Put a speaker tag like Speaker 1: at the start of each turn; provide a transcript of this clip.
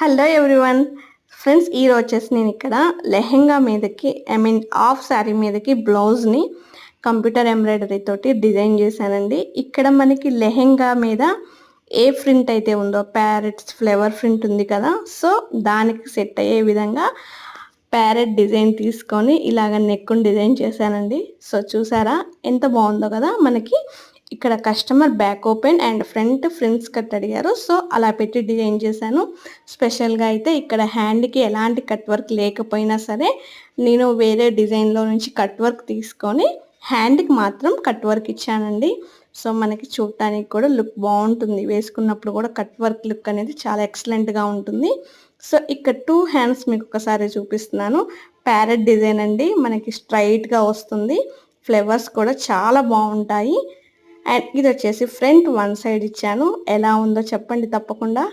Speaker 1: Hello everyone friends, ఈరోజు వచ్చేసి నేను ఇక్కడ లెహెంగా మీదకి హాఫ్ శారీ మీదకి బ్లౌజ్ని కంప్యూటర్ ఎంబ్రాయిడరీ తోటి డిజైన్ చేశానండి. ఇక్కడ మనకి లెహెంగా మీద ఏ ప్రింట్ అయితే ఉందో ప్యారెట్స్ ఫ్లవర్ ప్రింట్ ఉంది కదా, సో దానికి సెట్ అయ్యే విధంగా ప్యారెట్ డిజైన్ తీసుకొని ఇలాగ నెక్కుని డిజైన్ చేశానండి. సో చూసారా ఎంత బాగుందో కదా. మనకి ఇక్కడ customer back open and front frills cut అడిగారు, సో అలా పెట్టి డిజైన్ చేశాను. స్పెషల్గా అయితే ఇక్కడ హ్యాండ్కి ఎలాంటి కట్ వర్క్ లేకపోయినా సరే నేను వేరే డిజైన్లో నుంచి కట్ వర్క్ తీసుకొని హ్యాండ్కి మాత్రం కట్ వర్క్ ఇచ్చానండి. సో మనకి చూడటానికి కూడా లుక్ బాగుంటుంది, వేసుకున్నప్పుడు కూడా కట్ వర్క్ లుక్ అనేది చాలా ఎక్సలెంట్గా ఉంటుంది. సో ఇక్కడ 2 హ్యాండ్స్ మీకు ఒకసారి చూపిస్తున్నాను. ప్యారెట్ డిజైన్ అండి, మనకి స్ట్రైట్గా వస్తుంది. ఫ్లవర్స్ కూడా చాలా బాగుంటాయి. అండ్ ఇది వచ్చేసి ఫ్రంట్ 1 సైడ్ ఇచ్చాను. ఎలా ఉందో చెప్పండి తప్పకుండా.